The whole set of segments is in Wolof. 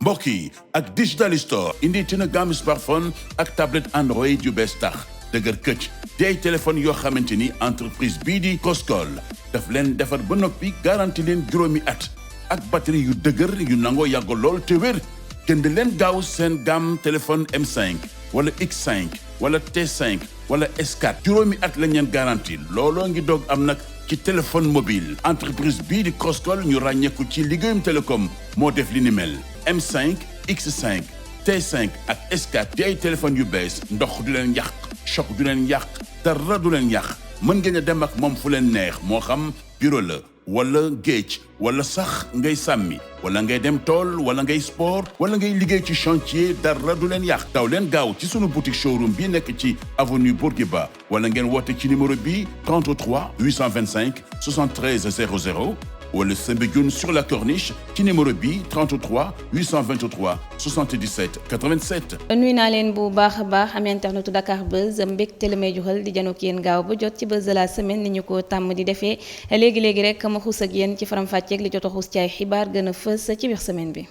mbokk yi ak Digital Store indi tina gamme smartphone ak tablette Android yu bees tax dëgër këcc di ay téléphone yoo xamante ni entreprise bii di Crosscall daf leen defar ba noppi garanti leen juróomi at ak batterie yu dëgër yu nangoo yàgg lool te wér. jënd leen gaaw seen gamme téléphone M5 wala X5 wala T5 wala S4 juróomi at lañ leen garanti looloo ngi doog am nag ci téléphone mobile entreprise bii di Crosscall ñu ràññeeku ci liggéeyum télécom moo def li ni mel M5 X5 T5 ak S4 di ay téléphones yu bees ndox du leen yàq choc du leen yàq dara du leen yàq mën ngeen a dem ak moom fu leen neex moo xam bureau la wala géej wala sax ngay sàmmi wala ngay dem tool wala ngay sport wala ngay liggéey ci chantier dara du leen yàq daw leen gaaw ci sunu boutique showroom bi nekk ci avenue Bourguiba wala ngeen woote ci numéro bi 33 825 73 00 wala Soumbédioune sur la Corniche ci numéro bi 33 823 77 87. nuyu naa leen bu baax a baax am internetu Dakar Buzz mbégte la may joxal di janook yéen gaaw ba jot ci buzz de la semaine ni ñu ko tàmm di defee léegi rek ma xuus ak yéen ci faram-fàcceeg li jot a xuus ci ay xibaar gën a fës ci biir semaine bi.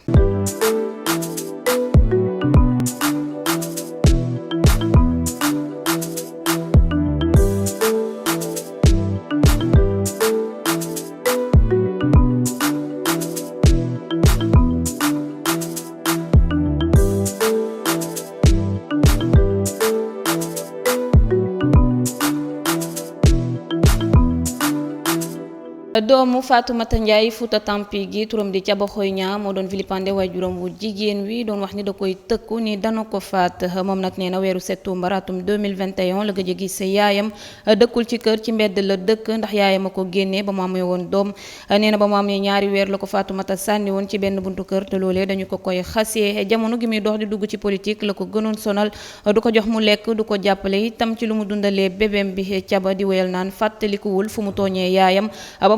doomu Fatoumata Ndiaye Fouta Tampi gi turam di Thiaba Khoyña moo doon vilipande waajuram wu jigéen wi doon wax ni da koy tëkku ni dana ko faat moom nag nee na weeru septembre atum 2021 la gëj a gis yaayam dëkkul ci kër ci mbedd la dëkk ndax yaayam a ko génnee ba mu amee woon doom nee na ba mu amee ñaari weer la ko Fatoumata sànni woon ci benn buntu kër te loolee dañu ko koy xasee jamono gi muy dox di dugg ci politique la ko gënoon sonal du ko jox mu lekk du ko jàppale itam ci lu mu dundalee bébém bi Thiaba di wéyal naan fàttalikuwul fu mu tooñee yaayam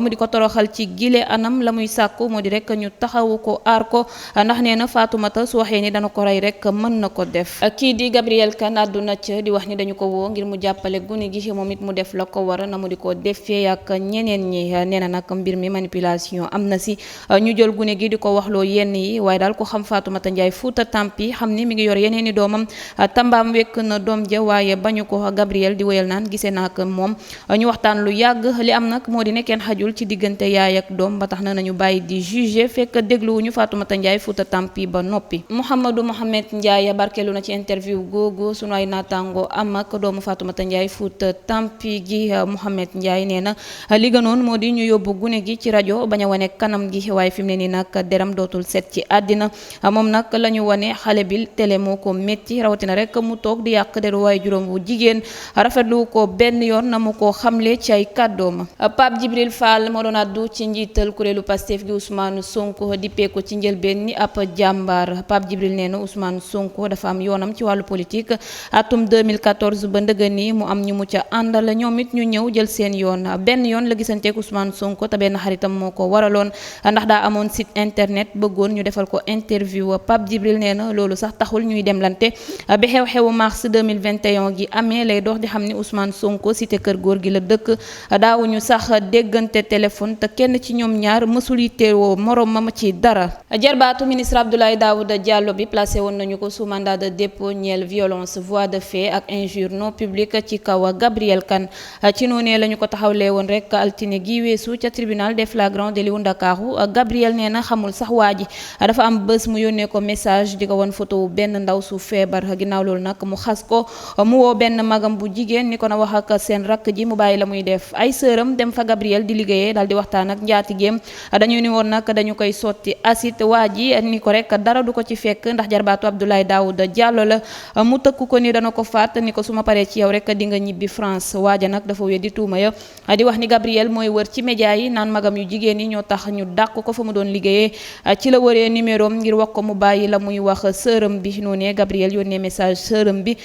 di ko toroxal ci gile anam la muy sàkku moo di rek ñu taxawu ko aar ko ndax nee na Fatoumata su waxee ni dana ko rey rek mën na ko def. kii di Gabriel Kane àdduna ca di wax ni dañu ko woo ngir mu jàppale gune gi moom it mu def la ko war na mu di ko defee ak ñeneen ñi nee na nag mbir mi manipulation am na si ñu jël gune gi di ko waxloo yenn yi waaye daal ko xam Fatoumata Ndiaye Fouta Tampi xam ni mi ngi yor yeneen i doomam tambaam wekk na doom ja waaye bañu ko Gabriel di wéyal naan gisee naa ak moom ñu waxtaan lu yàgg li am nag moo di ne kenn xajul ci diggante yaay ak doom ba tax na nañu bàyyi di juger fekk dégluwuñu Fatoumata Ndiaye Fouta Tampi ba noppi. Mouhamadou Mohamed Ndiaye barkeelu na ci interview googu sunu ay naataango am ak doomu Fatoumata Ndiaye Fouta Tampi gi Mohamed Ndiaye nee na li gënoon moo di ñu yóbbu gune gi ci rajo bañ a wane kanam gi waaye fi mu ne nii nag deram dootul set ci àddina moom nag la ñu wane xale bi télé moo ko métti rawatina rek mu toog di yàq deru waaye juróom bu jigéen rafetlu ko benn yoon na mu ko xamle ci ay kàddoom. Pape Djibril Fall moo doon addu ci njiital kuréelu Pastef gi Ousmane Sonko dippee ko ci njëlbeen ni ab jàmbaar Pape Djibril nee na Ousmane Sonko dafa am yoonam ci wàllu politique atum 2014 ba ndëgën ni mu am ñu mu ca àndal ñoom it ñu ñëw jël seen yoon benn yoon la gisanteek Ousmane Sonko te benn xaritam moo ko waraloon ndax daa amoon site internet bëggoon ñu defal ko interview Pape Djibril nee na loolu sax taxul ñuy demlante bi xew-xewu mars 2021 gi amee lay dox di xam ni Ousmane Sonko cité kër góor gi la dëkk daawuñu sax déggante téléphone te kenn ci ñoom ñaar mësul yitteewoo moromam ci dara. jarbaatu ministre Abdoulaye Daouda Diallo bi placé woon nañu ko sous mandat de dépôt ñeel violence voie de fait ak injure non publique ci kaw Gabriel Kane ci noonee la ñu ko taxawlee woon rek altine gi weesu ca tribunal des flagrants délits wu Ndakaaru Gabriel nee na xamul sax waa ji dafa am bés mu yónnee ko message di ko won photo wu benn ndaw su feebar ginnaaw loolu nag mu xas ko mu woo benn magam bu jigéen ni ko na wax ak seen rakk ji mu bàyyi la muy def ay sëram dem fa Gabriel di liggéeyee daal di waxtaan ak njaatigéem dañu ni woon nag dañu koy sotti acide waa ji ni ko rek dara du ko ci fekk ndax jarbaatu Abdoulaye Daouda Diallo la mu tëkku ko ni dana ko faat ni ko su ma paree ci yow rek di nga ñibbi France waaja nag dafa weddi tuuma ya di wax ni Gabriel mooy wër ci média yi naan magam yu jigéen yi ñoo tax ñu dàq ko fa mu doon liggéeyee ci la wëree numéro ngir wax ko mu bàyyi la muy wax sërëm bi noonee Gabriel yónnee message sërëm bi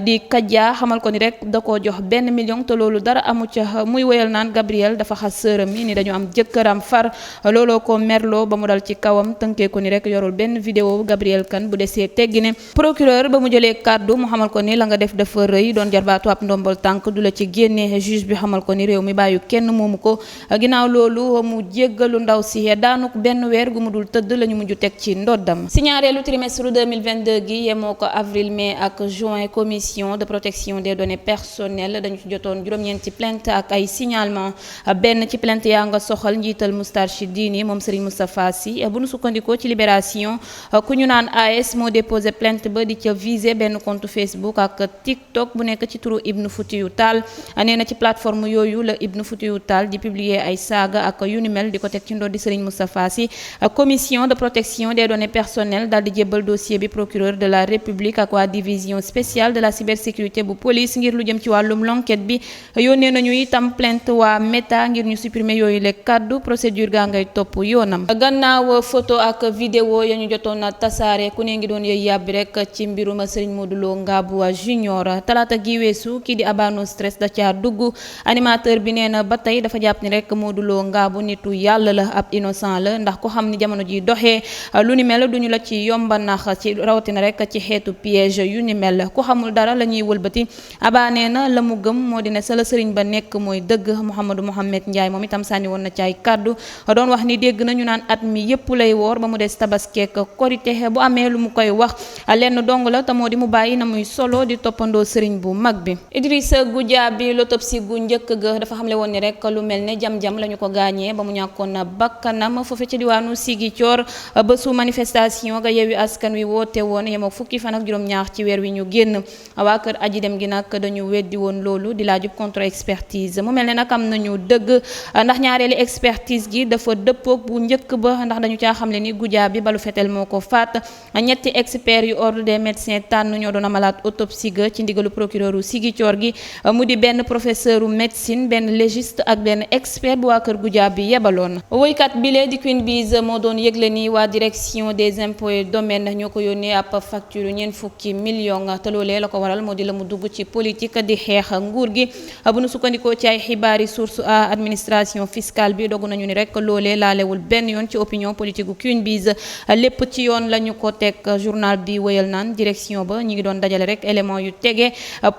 di Kaja xamal ko ni rek da koo jox 1 million te loolu dara amu ca muy wéyal naan Gabriel dafa xas sërëm mi mi ni dañu am jëkkëram far looloo ko merloo ba mu dal ci kawam tënkee ko ni rek yorul benn vidéo Gabriel Kane bu desee teggine procureur ba mu jëlee kàddu mu xamal ko ni la nga def dafa rëy doon jarbaatu ab ndombal tànk du la ci génne. Juge bi xamal ko ni réew mi bàyyu kenn moomu ko ginnaaw loolu mu jéggalu ndaw si daanuk benn weer gu mu dul tëdd la ñu mujj teg ci ndoddam. si ñaareelu trimestre 2022 gi yemoo ko avril mai ak juin commission de protection des données personnelles dañu ci jotoon juróom-ñeenti plainte ak ay signalement benn ci plainte yaa nga soxal njiital Moustarchidine moom Serigne Moustapha Sy bu nu sukkandikoo ci libération ku ñu naan AS moo déposé plainte ba di ca visé benn compte Facebook ak TikTok bu nekk ci turu Ibn Foutiyu Tall nee na ci plateforme yooyu la Ibn Foutiyu Tall di publier ay saaga ak yu ni mel di ko teg ci ndoddi Serigne Moustapha Sy commission de protection des données personnelles daal di jébbal dossier bi procureur de la République ak waa division spéciale de la cybersécurité bu police ngir lu jëm ci wàllum l'enquête bi yónnee nañu itam plainte waa Meta ngir ñu supprimer yooyu le kaddu procédure gaa ngay topp yoonam. Gannaaw photo ak vidéo ya ñu jotoon a tasaare ku ne ngi doon yëy yàbbi rek ci mbirum Serigne Modou Lo Ngabou Junior talaata gi weesu kii di Abano Stress da caa dugg animateur bi nee na ba tey dafa jàpp ni rek Modou Lo Ngabou nitu yàlla la ab innocent la ndax ko xam ni jamono ji doxee lu ni mel duñu la ci yomba nax ci rawatina rek ci xeetu piège yu ni mel ku xamul dara la ñuy wëlbati Aba nee na la mu gëm moo di ne sa la sëriñ ba nekk mooy dëgg Mouhamadou Mohamed Ndiaye moom itam sànni woon na ci ay kàddu doon wax ni dégg nañu naan at mi yépp lay woor ba mu des tabaskeek korite bu amee lu mu koy wax lenn dong la te moo di mu bàyyi na muy solo di toppandoo sëriñ bu mag bi. Idrissa Goudiaby l'autopsie gu njëkk ga dafa xamle woon ni rek lu mel ne jam-jam la ñu ko gaañee ba mu ñàkkoon bakkanam foofu ci diwaanu Ziguinchor bésu manifestation ga Yewwi Askan Wi woote woon yemoo fukki fan ak juróom-ñaar ci weer wi ñu génn waa kër aji dem gi nag dañu weddi woon loolu di laajub contre expertise mu mel ne nag am nañu dëgg ndax ñaareeli expertise gi dafa dëppoog bu njëkk ba ndax dañu caa xamle ni Goudiaby balu fetel moo ko faat ñetti experts yu ordre des médecins tànn ñoo doon amalaat autopsie ga ci ndigalu procureur u Ziguinchor gi mu di benn professeur u médecine benn légiste ak benn expert bu waa kër Goudiaby yebaloon. woykat bile di Queen Biz moo doon yëgle ni waa direction des impôts et domaines ñoo ko yónnee ab facture ñeent fukki million te loolee la ko waral moo di la mu dugg ci politique di xeex nguur gi bu nu sukkandikoo ci ay xibaari source a administration fiscale bi dogu nañu ni rek loolee laalewul benn yoon ci opinion politique gu Queen Biz lépp ci yoon la ñu ko teg journal bi wéyal naan direction ba ñu ngi doon dajale rek élément yu tege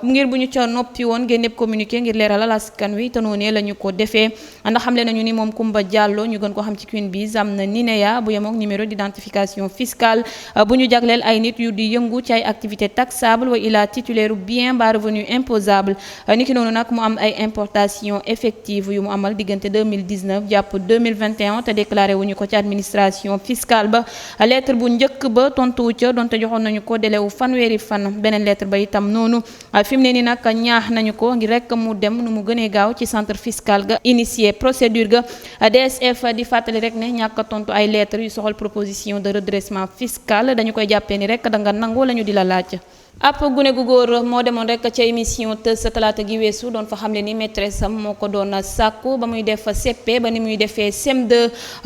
ngir bu ñu ca noppi woon génneeb communiqué ngir leeralal askan wi te noonee la ñu ko defee ndax xamle nañu ni moom Kumba Diallo ñu gën ko xam ci Queen Biz am na NINEA bu yemook numéro d'identification fiscale bu ñu jagleel ay nit yu di yëngu ci ay activité taxable wa ila titulaire bien ba revenu imposable niki noonu nag mu am ay importation effective yu mu amal diggante 2019 jàpp 2021 te déclaré wuñu ko ci administration fiscale ba lettre bu njëkk ba tontuwu ca donte joxoon nañu ko délai wu fanweeri fan beneen lettre ba itam noonu fi mu ne ni nag ñaax nañu ko ngir rek mu dem nu mu gënee gaaw ci centre fiscal ga initier procédure ga DSF di fàttali rek ne ñàkk tontu ay lettres yu soxal proposition de redressement fiscal dañu koy jàppee ni rek da nga nangu lañu di la laaj. ab gune gu góor moo demoon rek ca émission tës sa talaata gi weesu doon fa xamle ni maîtresse am moo ko doon sàkku ba muy def CP ba ni muy defee CM2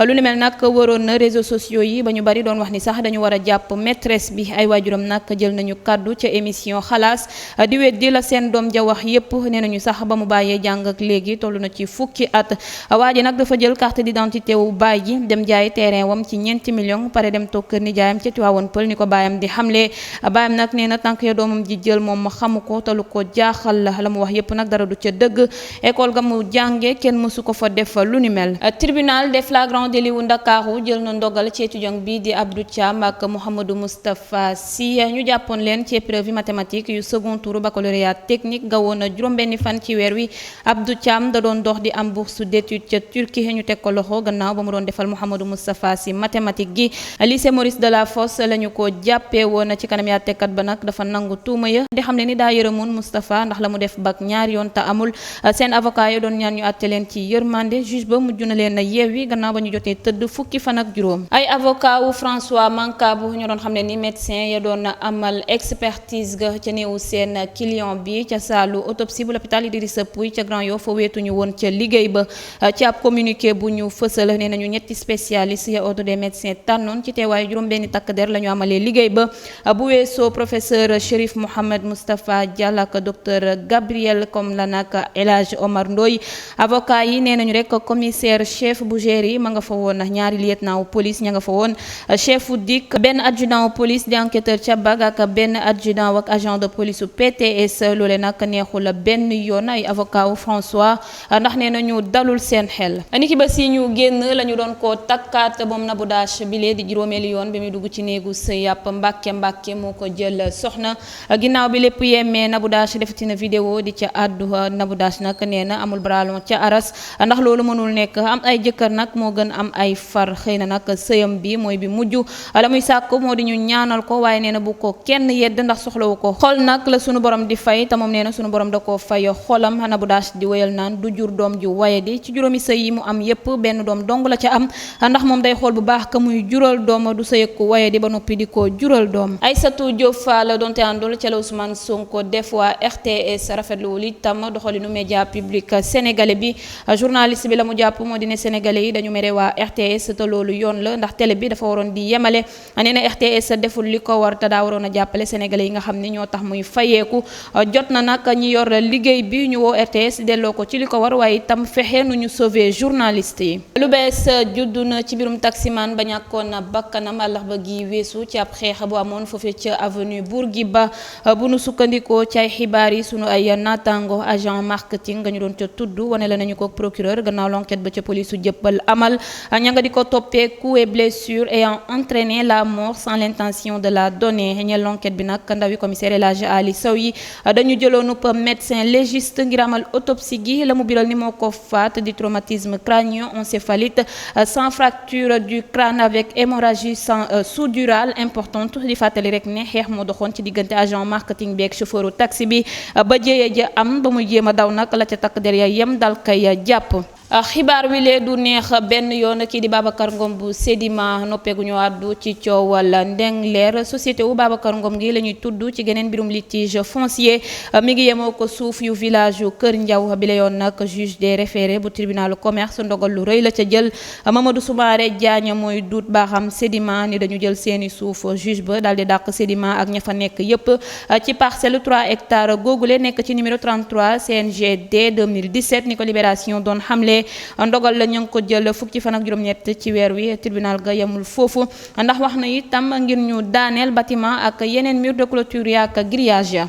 lu ni mel nag waroon na réseaux sociaux yi ba ñu bari doon wax ni sax dañu war a jàpp maîtresse bi ay waajuram nag jël nañu kàddu ca émission xalaas di weddi la seen doom ja wax yépp nee nañu sax ba mu bàyyee jàng ak léegi toll na ci fukki at waa ji nag dafa jël carte d'identité wu baay ji dem jaay terrain wam ci 4 millions pare dem toog kër nijaayam ca Tiwaawoon Pël ni ko baayam di xamle baayam nag nee na tànk ya doomam ji jël moom ma xamu ko te lu ko jaaxal la mu wax yépp nag dara du ca dëgg école ga mu jànge kenn mësu ko fa def lu ni mel. tribunal des flagrants délits wu Ndakaaru jël na ndogal ci étudiant bi di Abdou Thiam ak Mouhamadou Moustapha Sy ñu jàppoon leen ci épreuve mathématique yu second tour baccalauréat technique ga woon juróom-benni fan ci weer wi Abdou Thiam da doon dox di am bourse d'études ca Turquie ñu teg ko loxo gannaaw ba mu doon defal Mouhamadou Moustapha Sy mathématique gi lycée Maurice Delafosse lañu ko jàppee woon ci kanam yaa tekkat ba nag dafa nangu tuuma ya di xam ne ni daa yërëmoon Moustapha ndax la mu def bac ñaari yoon te amul seen avocat yi doon ñaan ñu àtte leen ci yërmande juge ba mujj na leen a yeewi gannaaw ba ñu jotee tëdd fukki fan ak juróom. ay avocat wu François Mancabou ñoo doon xam ne ni médecin ya doon amal expertise ga ca néewu seen client bi ca saalu autopsie bu l'hôpital Idrissa Pouye ca Grand Yoff fa weetuñu woon ca liggéey ba ci ab communiqué bu ñu fësal nee nañu ñetti spécialiste ya ordre des médecins tànnoon ci teewaayu juróom benni takk der la ñu amalee liggéey ba bu weesoo professeur Chérif Mohamed Moustapha Diall ak docteur Gabriel comme la nag El Hadj Omar Ndoye avocat yi nee nañu nañu rek commissaire chef bu Géry ma nga fa woon ñaari lieutenant wu police ña nga fa woon chef u DIC benn adjudant wu police di enquêteur ca BAG ak benn adjudant ak agent de police u PTS loole nag neexul benn yoon ay avocat wu François ndax nee nañu dalul seen xel. niki ba si ñu génn la ñu doon ko takkaat moom Nabou Dash bile di juróomeelu yoon bi muy dugg ci néegu sëy yàpp Mbàkke moo ko jël soxna ginnaaw bi lépp yemmee Nabou Dash defati na vidéo di ca àddu Nabou Dash nag nee na amul bralon ca aras ndax loolu mënul nekk am ay jëkkër nag moo gën am ay far xëy na nag sëyam bi mooy bi mujj la muy sàkk moo di ñu ñaanal ko waaye nee na bu ko kenn yedd ndax soxlawu ko xol nag la sunu borom di fay te moom nee na sunu borom da koo fay xolam Nabou Dash di wéyal naan du jur doom ju waye di ci juróomi sëy yi mu am yépp benn doom dong la ca am ndax moom day xool bu baax ka muy jural doom du sëy ku waye di ba noppi di ko jural doom. Aïssatou Diop Fall donte àndul ca la Ousmane Sonko def waa RTS rafetluwul itam doxalinu média public sénégalais bi journaliste bi la mu jàpp moo di ne sénégalais yi dañu mere waa RTS te loolu yoon la ndax télé bi dafa waroon di yemale nee na RTS deful li ko war te daa waroon a jàppale sénégalais yi nga xam ne ñoo tax muy fayeeku jot na nag ñi yor liggéey bi ñu woo RTS delloo ko ci li ko war waaye itam fexe nu ñu sauver journaliste yi. lu bees juddu na ci birum taximan ba ñàkkoon bakkanam àllarba gi weesu ci ab xeex bu amoon foofee ca avenue Bourguiba bu nu sukkandikoo ci ay xibaar yi sunu ay naataango agent marketing nga ñu doon ca tudd wane la nañu ko procureur gannaaw l'enquête ba ca police su jëppal amal ña nga di ko toppee coups et blessures ayant entraîné la mort sans l'intention de la donner ñeel l'enquête bi nag ndawi commissaire El Hadji Ali Sow yi dañu jëloonu médecin légiste ngir amal autopsie gi la mu biral ni moo ko faat di traumatisme crânio-encéphalite sans fracture du crâne avec hémorragie sous-durale importante di fàttali rek ne xeex moo doxoon ci diggante agent marketing bi ak chauffeuru taxi bi ba jéye ja am ba muy jéem a daw nag la ca takk der ya yem dal kay jàpp. xibaar wi lee du neex benn yoon kii di Babacar Ngom bu Sedima noppeeguñu àddu ci coowal Ndengler société wu Babacar Ngom gi la ñuy tudd ci geneen mbirum litige foncier mi ngi yemoo ko suuf yu village yu Kër Ndiaw bi la yoon nag juge des référés bu tribunal commerce ndogal lu rëy la ca jël Mamadou Soumaré Diagne mooy duut baaxam Sedima ni dañu jël seeni suuf juge ba daal di dàq Sedima ak ña fa nekk yépp ci parcelle 3 hectares googule nekk ci numéro 33 CNGD 2017 ni ko Libération doon xamle ndogal la ñu ngi ko jël fukki fan ak juróom-ñett ci weer wi tribunal ga yemul foofu ndax wax na itam ngir ñu daaneel bâtiment ak yeneen mur de clôture ya ak grillage ya.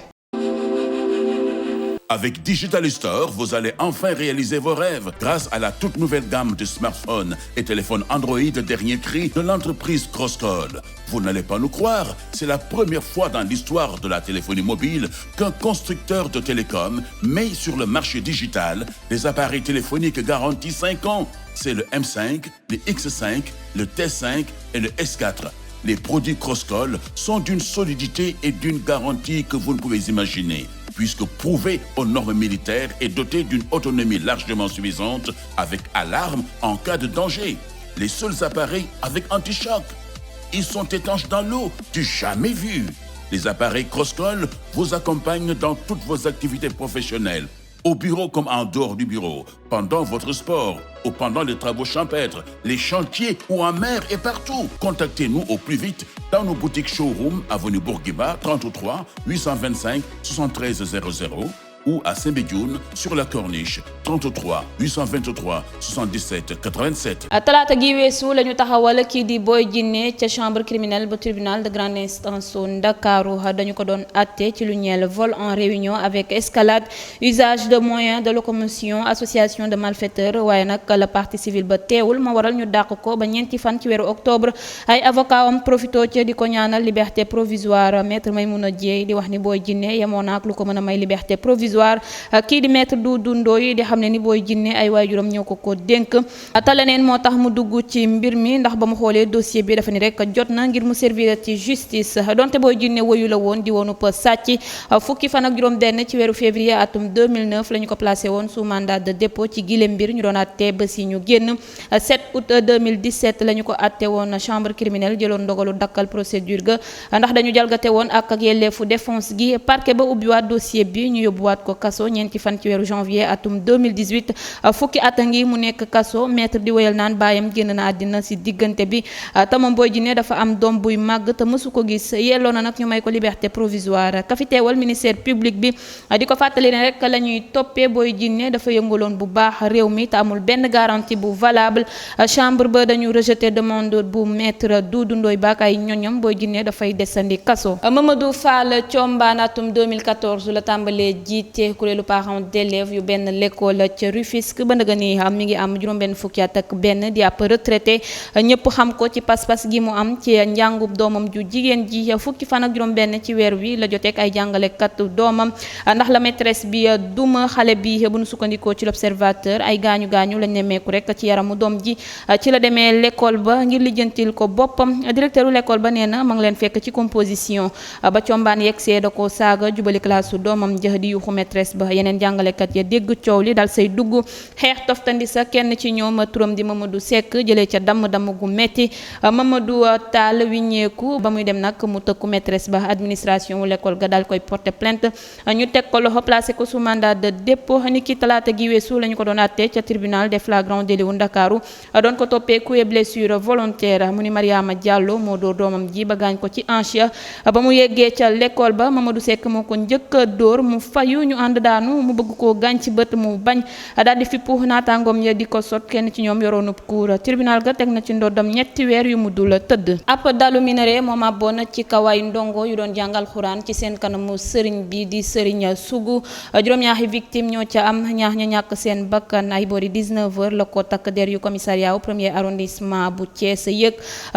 Avec Digital Store, vous allez enfin réaliser vos rêves grâce à la toute nouvelle gamme de smartphones et téléphones Android dernier cri de l'entreprise Crosscall. Vous n'allez pas nous croire, c'est la première fois dans l'histoire de la téléphonie mobile qu'un constructeur de télécom met sur le marché digital des appareils téléphoniques garantis 5 ans. C'est le M5, le X5, le T5 et le S4. Les produits Crosscall sont d'une solidité et d'une garantie que vous ne pouvez imaginer, puisque prouvés aux normes militaires et dotés d'une autonomie largement suffisante avec alarme en cas de danger. Les seuls appareils avec anti-choc. Ils sont étanches dans l'eau, du jamais vu. Les appareils Crosscall vous accompagnent dans toutes vos activités professionnelles, au bureau comme en dehors du bureau, pendant votre sport ou pendant les travaux champêtres, les chantiers ou en mer et partout. Contactez-nous au plus vite dans nos boutiques showroom avenue Bourguiba 33 825 73 00 ou à Soumbédioune sur la Corniche 33 823 77 87. talaata gi weesu la ñu taxawal kii di Boy Djiné ca chambre criminelle ba tribunal de grande instance Ndakaaru dañu ko doon àtte ci lu ñeel vol en réunion avec escalade usage de moyens de locomotion association de malfaiteurs waaye nag la partie civile ba teewul ma waral ñu dàq ko ba ñeenti fan ci weeru octobre ay avocat am profito ca di ko ñaanal liberté provisoire maître Maymouna Dieye di wax ni Boy Djiné yemoo na ak lu ko mën a may liberté provisoire kii di maître Doudou Ndoye di xam ne ni Boy Djiné ay waajuram ñoo ko dénk te leneen moo tax mu dugg ci mbir mi ndax ba mu xoolee dossier bi dafa ni rek jot na ngir mu servir ci justice donte Boy Djiné woyu la woon di woonu pa sàcc fukki fan ak juróom benn ci weeru février atum 2009 la ñu ko placé woon sous mandat de dépôt ci gile mbir ñu doon àtte ba si ñu génn 7 août 2017 la ñu ko àtte woon chambre criminelle jëloon ndogalu dakkal procédure ga ndax dañu jalgate woon ak yelleefu défense gi parquet ba ubbiwaat dossier bi ñu yóbbuwaat waat ko kaso ñeenti fan ci weeru janvier atum 2018 fukki at a ngi mu nekk kaso maître di wéyal naan baayam génn na àddina si diggante bi te moom Boy Djiné dafa am doom buy màgg te mësu ko gis yelloo na nag ñu may ko liberté provisoire ka fi teewal ministère public bi di ko fàttali ne rek la ñuy toppee Boy Djiné dafa yëngaloon bu baax réew mi te amul benn garantie bu valable chambre ba dañu rejeté demande bu maître Doudou Ndoye Ba ak ay ñoñam Boy Djiné dafay desandi kaso. Mamadou Fall Thiombane atum 2014 la tàmbalee jiite kuréelu parents d'élèves yu benn l'école ca Rufisque ba nga ni mi ngi am juróom-benn fukki at ak benn di ab retraité ñëpp xam ko ci pas-pas gi mu am ci njàngub doomam ju jigéen ji fukki fan ak juróom-benn ci weer wi la joteek ay jàngalekat doomam ndax la maîtresse bi duma xale bi bu nu sukkandikoo ci l'observateur ay gaañu lañ nemmeeku rek ci yaramu doom ji ci la demee l'école ba ngir lijjantil ko boppam directeuru l'école ba nee na ma ngi leen fekk ci composition ba Thiombane yegsee da ko saaga jubali classe su doomam jëx di yuxu maîtresse ba yeneen jàngalekat ya dégg coow li dal say dugg xeex toftandi sa kenn ci ñoom turam di Mamadou Seck jëlee ca damm gu metti Mamadou Tall wiññeeku ba muy dem nag mu tëkku maîtresse ba administration wu l'école ga daal koy porter plainte ñu teg ko loxo placé ko sous mandat de dépôt ni ki talaata gi weesu lañu ko doon àtte ca tribunal des flagrants délits wu Ndakaaru doon ko toppee coups et blessures volontaires mu ni Mariama Diallo moo dóor doomam ji ba gaañ ko ci hanche ba mu yeggee ca l'école ba Mamadou Seck moo ko njëkk a dóor mu fayu ñu ànd daanu mu bëgg koo gaañ ci bët mu bañ daal di fippu naataangoom ya di ko sot kenn ci ñoom yoroonub cour tribunal ga teg na ci ndoddam ñetti weer yu mu dul tëdd ab dalu minéré moom abboon ci kawaay ndongo yu doon jàngal xuraan ci seen kanamu sëriñ bi di sëriñ Sougou juróom-ñaari victime ñoo ca am ñaax ña ñàkk seen bakkan ay boori 19h la ko takk der yu commissariat au premier arrondissement bu Thiès yëg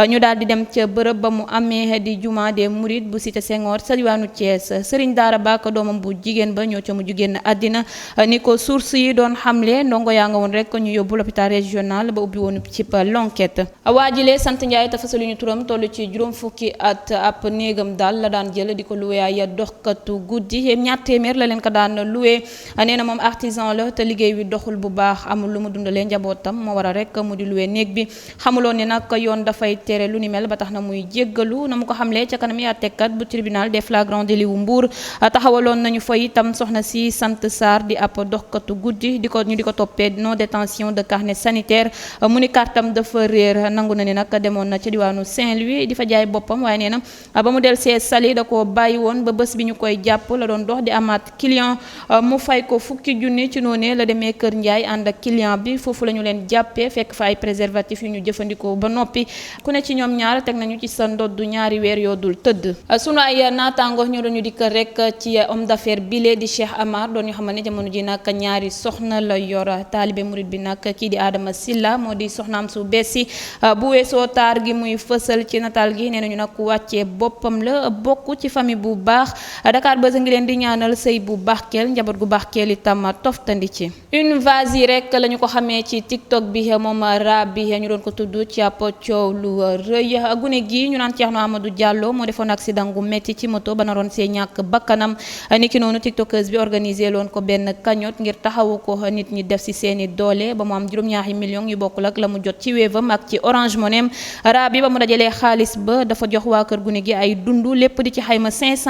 ñu daal di dem ca bërëb ba mu amee di juma des Mourides bu cité Senghor sa diwaanu Thiès sëriñ daara baak doomam bu jigéen ba ñoo ca mujj génn àddina ni ko source yi doon xamle ndongo yaa nga woon rek ñu yóbbu l'hôpital régional ba ubbi woon ci l'enquête waajilee sant Njaay te fasalu ñu turam toll ci juróom fukki at ab néegam daal la daan jël di ko luwee ay doxkatu guddi ñaar téeméer la leen ko daan luwee nee na moom artisan la te liggéey wi doxul bu baax amul lu mu dundalee njabootam moo waral rek mu di luwee néeg bi xamuloon ni nag yoon dafay tere lu ni mel ba tax na muy jéggalu na mu ko xamlee ca kanam àttekat bu tribunal des flagrants délits wu Mbour taxawaloon nañu fa itam soxna si sant Sarr di ab doxkatu guddi ñu di ko toppee non détention de carnet sanitaire mu ni kartam dafa réer nangu na ni nag demoon na ca diwaanu Saint-Louis di fa jaay boppam waaye nee na ba mu del see Saly da ko bàyyi woon ba bés bi ñu koy jàpp la doon dox di amaat client mu fay ko fukki junni ci noonee la demee Kër Ndiaye ànd ak client bi foofu la ñu leen jàppee fekk fa ay préservatifs yu ñu jëfandikoo ba noppi ku ne ci ñoom ñaar teg nañu ci sa ndoddu ñaari weer yoo dul tëdd sunu ay naataango ñoo doon ñu dikk rek ci homme d'affaires bile di Cheikh Amar doon ñu xamal ne jamono ji nag ñaari soxna la yor taalibe murid bi nag kii di Adama Silla moo di soxnaam su bees si bu weesoo taar gi muy fësal ci nataal gi nee nañu nag ku wàccee boppam la bokk ci famille bu baax Dakar Buzz ngi leen di ñaanal sëy bu barkeel njaboot gu barkeel itam toftandi ci une vase yi rek la ñu ko xamee ci TikTok bi moom rab bi ñu doon ko tudd ci ab coow lu rëy gune gi ñu naan Thierno Amadou Diallo moo defoon accident gu metti ci moto ba naroon see ñàkk bakkanam niki noonu tiktokeuse bi organisé loon ko benn cagnotte ngir taxawu ko nit ñi def ci seeni doole ba mu am juróom-ñaari millions yu bokkul ak la mu jot ci Wave am ak ci Orange Money rab bi ba mu dajalee xaalis ba dafa jox waa kër gune gi ay dundu lépp di ci xayma 500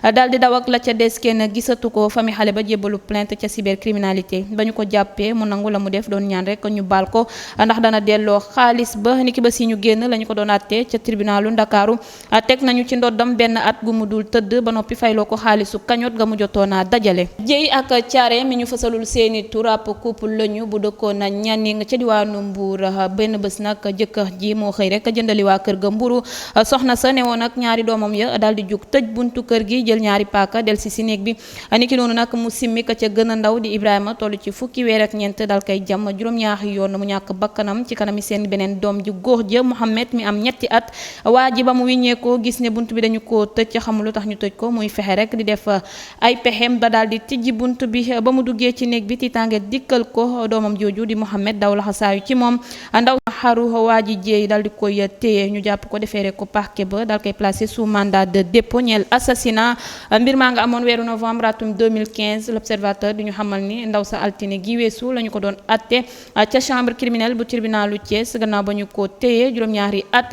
000 daal di daw ak la ca des kenn gisatu ko famille xale ba jébbalu plainte ca cybercriminalité ba ñu ko jàppee mu nangu la mu def doon ñaan rek ñu baal ko ndax dana delloo xaalis ba niki ba si ñu génn la ñu ko doon àttee ca tribunalu Ndakaaru teg nañu ci ndoddam benn at gu mu dul tëdd ba noppi fayloo ko xaalisu cagnotte ga mu jotoona dajale jéy ak caare mi ñu fasalul seeni tur ab couple lañu bu dëkkoon na ñaning ca diwaanu Mbuur benn bés nag jëkkër ji moo xëy rek jëndali waa kër ga mburu soxna sa newoon ak ñaari doomam ya daal di jug tëj buntu kër gi jël ñaari paaka del si néeg bi niki noonu nag mu simmi ka ca gën a ndaw di Ibrahima toll ci fukki weer ak ñeent dal koy jàmm juróom-ñaari yoon mu ñàkk bakkanam ci kanami seen beneen doom ju góor ja Mouhamed mi am ñetti at waa ji ba mu wiññeekoo gis ne bunt bi dañu koo tëj xamul lu tax ñu tëj ko muy fexe rek di def ay pexem ba daal di tijji bunt bi ba mu duggee ci néeg bi tiitaange dikkal ko doomam jooju di Mouhamed daw laxasaayu ci moom ndaw xaru waa ji jéey daal di koy téye ñu jàpp ko defeere ko parquet ba daal koy placé sous mandat de dépôt ñeel assassinat. mbir maa nga amoon weeru novembre atum 2015 l'observateur di ñu xamal ni ndaw sa altine gi weesu la ñu ko doon atte ca chambre criminelle bu tribunalu Thiès gannaaw ba ñu ko téye juróom-ñaari at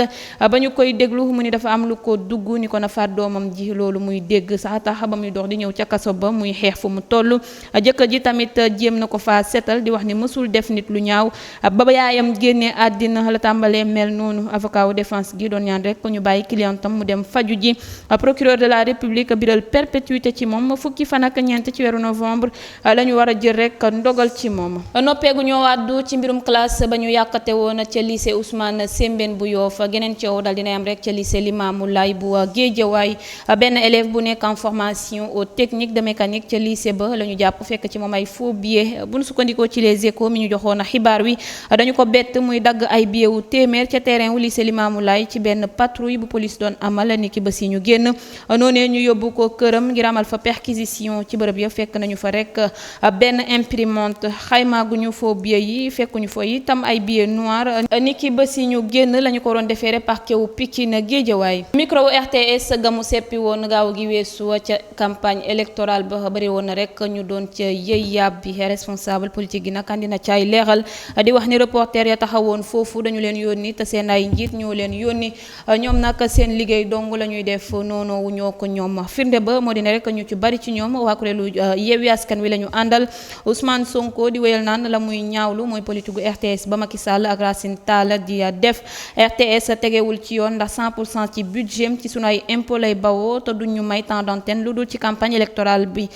ba ñu koy déglu mu ni dafa am lu ko dugg ni ko na faat doomam ji loolu muy dégg sax tax ba muy dox di ñëw ca kaso ba muy xeex fu mu toll. jëkkër ji tamit jéem na ko faa seetal di wax ni mësul def nit lu ñaaw ba yaayam génnee àddina la tàmbalee mel noonu. avocat wu défense gi doon ñaan rek ñu bàyyi clientam mu dem faju ji. procureur de la république biral perpétuité ci moom fukki fan ak ñeent ci weeru novembre la ñu war a jël rek ndogal ci moom. noppeegu ñoo àddu ci mbirum classe ba ñu yàqate woon ca lycée Ousmane Sembène bu Yoff geneen coow dal dina am rek ca lycée Limamou Laye bu Guédiawaye benn élève bu nekk en formation au technique de mécanique ca lycée ba la ñu jàpp fekk ci moom ay faux billets bu ñu sukkandikoo ci les échos mi ñu joxoon a xibaar wi dañu ko bett muy dagg ay billets wu téeméer ca terrain wu lycée Limamou Laye ci benn patrouille bu police doon amal niki ba si ñu génn noonee ñu yóbbu ko këram ngir amal fa perquisition ci bërëb ya fekk nañu fa rek benn imprimante xaymaaguñu faux billets yi fekkuñu fa itam ay billets noirs niki ba si ñu génn lañu ko doon defeere parquet wu Pikine Guédiawaye. micro wu RTS gamu seppi woon gaaw gi weesu ca campagne électorale ba bëri woon na rek ñu doon ca yëy yàb bi responsable politique gi nag andi na caay leeral di wax ni reporter ya taxawoon foofu dañu leen yónni te seen ay njiit ñoo leen yónni ñoom nag seen liggéey dong la ñuy def noonu wu ñoo ko ñoom firnde ba moo dina rek ñu ci bari ci ñoom waa kuréelu Yewwi Askan Wi la ñu àndal Ousmane Sonko di wéyal naan la muy ñaawlu mooy politique gu RTS ba Macky Sall ak Racine Talla di def RTS tegewul ci yoon ndax 100% ci budget ci sunu ay impôt lay bawoo te duñ ñu may temps d'antenne lu dul ci campagne électorale bi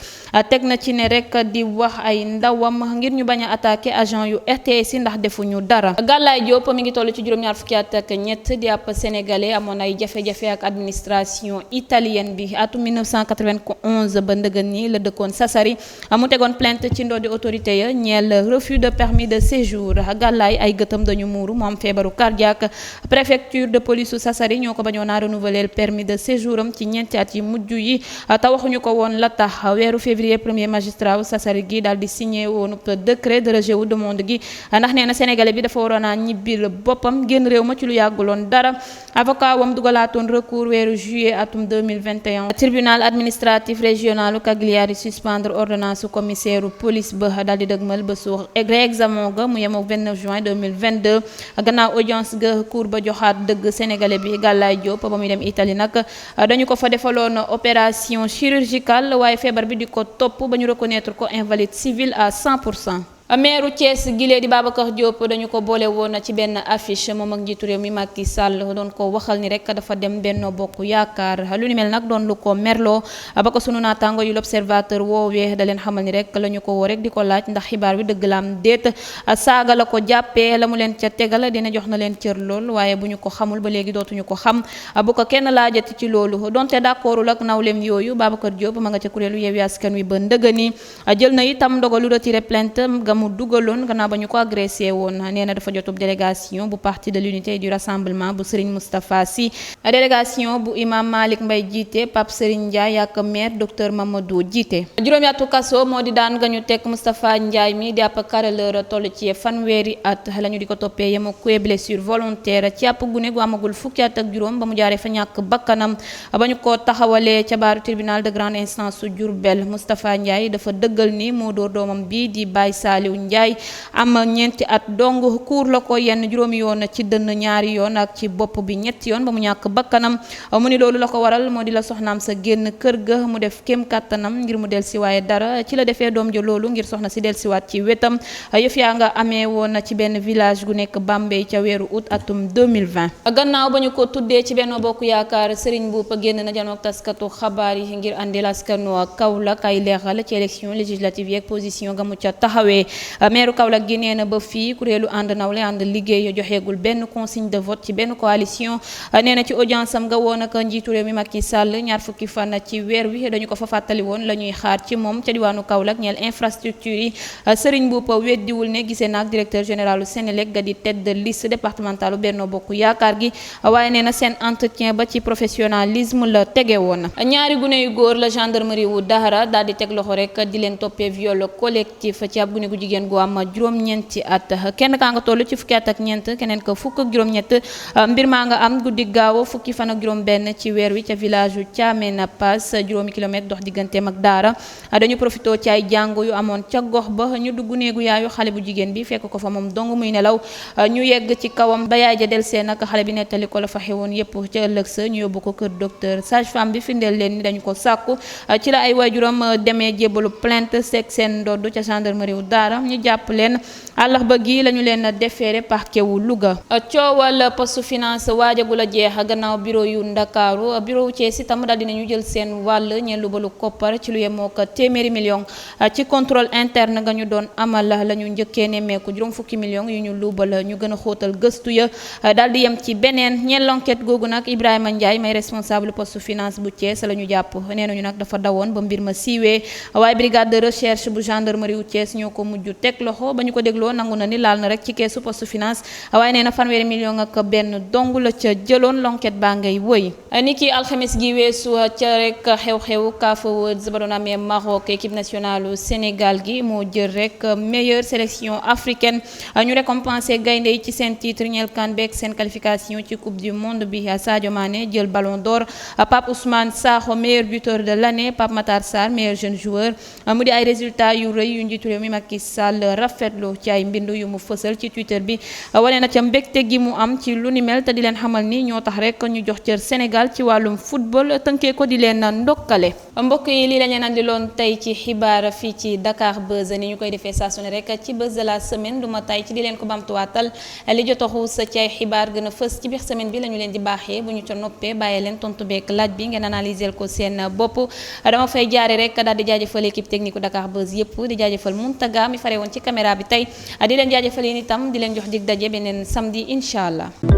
teg na ci ne rek di wax ay ndawam ngir ñu bañ a attaqué agent yu RTS yi ndax defuñu dara. Galaye Diop mi ngi toll ci juróom-ñaar fukki at ak ñett di ab sénégalais amoon ay jafe-jafe ak administration italienne bi atum 1991 ba ndëgën ni la dëkkoon Sassari mu tegoon plainte ci ndoddi autorité ya ñeel refus de permis de séjour. Galaye ay gëtam dañu muuru mu am feebaru cardiaque préfecture de police su Sassari ñoo ko bañoon a renouveler le permis de séjour am ci ñeenti at yi mujj yi te waxuñu ko woon la tax weeru février premier magistrat wu Sassari gi daal di signé woon décret de rejet wu demande gi ndax nee na sénégalais bi dafa waroon a ñibbil boppam génn réew ma ci lu yàgguloon dara. avocat wam dugalaatoon recours weeru juillet atum 2021 tribunal administratif régional Cagliari suspendre ordonnance su commissaire police ba daal di dëgmal ba suux réexamen ga mu yemook 29 juin 2022 gannaaw audience ga cour ba joxaat dëgg sénégalais bi Galaye Diop ba muy dem Italie nag dañu ko fa defaloon opération chirurgicale waaye feebar bi di ko topp ba ñu reconnaître ko invalide civil à 100%. meeru Thiès gilee di Babacar Diop dañu ko boole woon ci benn affiche moom ak njiitu réew mi Macky Sall doon ko waxal ni rek dafa dem Benno Bokk Yaakaar lu ni mel nag doon lu ko merloo ba ko sunu naataango yu l'Observateur woowee da leen xamal ni rek la ñu ko woo rek di ko laaj ndax xibaar bi dëgg la am déet saaga la ko jàppee la mu leen ca tegal dina jox na leen cër lool waaye bu ñu ko xamul ba léegi dootuñu ko xam bu ko kenn laajati ci loolu donte d'accordul ak nawleem yooyu Babacar Diop ma nga ca kuréelu Yewwi Askan Wi ba ndëgëni jël na itam ndogalu retiré plainte mu dugaloon gannaaw ba ñu ko agressé woon nee na dafa jotub délégation bu parti de l'unité et du rassemblement bu Serigne Moustapha Sy délégation bu imam Malick Mbaye jiite Pape Serigne Ndiaye ak maire docteur Mamadou jiite juróomi atu kaso moo di daan nga ñu teg Moustapha Ndiaye mi di ab carreleur toll ci fanweeri at la ñu di ko toppee yema kuwe blessure volontaire ci ab gune gu amagul fukki at ak juróom ba mu jaaree fa ñàkk bakkanam ba ñu ko taxawalee ca baaru tribunal de grande instance su Diourbel Moustapha Ndiaye dafa dëggal ni moo dóor doomam bi di Baye Saliou Ndiaye am ñeenti at dong kuur la ko yenn juróomi yoon ci dënn ñaari yoon ak ci bopp bi ñetti yoon ba mu ñàkk bakkanam mu ni loolu la ko waral moo di la soxnaam sa génn kër ga mu def kem kàttanam ngir mu del si waaye dara ci la defee doom ja loolu ngir soxna si del siwaat ci wetam yëf yaa nga amee woon ci benn village gu nekk Bambey ca weeru août atum 2020 gannaaw ba ñu ko tuddee ci Benno Bokk Yaakaar Serigne Mboup génn na janook taskatu xabaar yi ngir andil askanu Kaolack ay leeral ci élection législative yeeg position ga mu ca taxawee meeru Kaolack gi nee na ba fii kuréelu ànd nawle ànd liggéey joxeegul benn consigne de vote ci benn coalition nee na ci audience am nga woon ak njiitu réew mi Macky Sall ñaar fukki fan ci weer wi dañu ko fa fàttali woon la ñuy xaar ci moom ca diwaanu Kaolack ñeel infrastructure yi Serigne Mboup weddiwul ne gisee naag directeur général Sénélec ga di tête de liste départementalu Benno Bokk Yaakaar gi waaye nee na seen entretien ba ci professionnalisme la tege woon ñaari gune yu góor la gendarmerie wu Dahara daal di teg loxo rek di leen toppee viol collectif ci ab gune gu jigéen gu am juróom-ñeenti at kenn kaa nga toll ci fukki at ak ñeent keneen ko fukk ak juróom-ñett mbir maa nga am guddi gaaw fukki fan ak juróom-benn ci weer wi ca village yu Thiamène Pass juróomi kilomètre dox digganteem ak daara dañu profité ci ay jàngu yu amoon ca gox ba ñu dugg néegu yaayu xale bu jigéen bi fekk ko fa moom dong muy nelaw ñu yegg ci kawam ba yaay ja del seen ak xale bi nettali ko la fa xewoon yépp ca ëllëg sa ñu yóbbu ko kër docteur sage-femme bi firndeel leen ni dañu ko sàkku ci la ay waajuram demee jébbalu plainte seeg seen ndodd ca gendarmerie wu daara ñu jàpp leen àllarba gi lañu leen déféré parquet wu Louga. coowal poste finance waajagul a jeex gannaaw bureau yu Ndakaaru bureau wu Thiès itam daal dinañu jël seen wàll ñeen lu balu koppar ci lu yemoo ko téeméeri million ci contrôle interne nga ñu doon amal la ñu njëkkee nemmeeku juróom fukki million yu ñu luubal ñu gën a xóotal gëstu ya daal di yem ci beneen ñeen l'enquête googu nag Ibrahima Ndiaye may responsable poste finance bu Thiès la ñu jàpp nee nañu nag dafa dawoon ba mbir ma siiwee waaye brigade de recherche bu gendarmerie wu Thiès ñoo ko mujj teg loxo ba ñu ko dégloo nangu na ni laal na rek ci keesu poste finance waaye nee na fanweeri million ak benn dong la ca jëloon l'enquête baa ngay wëy ni ki alxames gi weesu ca rek xew-xew CAF Awards ba doon amee Maroc équipe nationale Sénégal gi moo jël rek meilleure sélection africaine ñu récompensé gaynde yi ci seen titre ñeel CAN beeg seen qualification ci coupe du monde bi Sadio Mané jël ballon d'or Pape Ousmane Sakho meilleur buteur de l'année Pape Matar Sarr meilleur jeune joueur mu di ay résultats yu rëy yu njiitu réew mi Macky Sall rafetlu ci ay mbindu yu mu fësal ci Twitter bi wane na ca mbégte gi mu am ci lu ni mel te di leen xamal ni ñoo tax rek ñu jox cër Sénégal ci wàllum football tënkee ko di leen ndokkale mbokk yi lii la ñu andiloon tey ci xibaar fii ci Dakar Buzz ni ñu koy defee saa su ne rek ci buzz de la semaine du ma tay ci di leen ko bamtuwaatal li jot a xuus ci ay xibaar gën a fës ci biir semaine bi la ñu leen di baaxee bu ñu ca noppee bàyyee leen tontu beek laaj bi ngeen analyser ko seen bopp dama fay jaare rek daal di jaajëfal équipe technique Dakar Buzz yëpp di jaajëfal Muntaga mi fare woon ci caméra bi tey di leen jaajëfal yéen itam di leen jox dig daje beneen samedi incha allah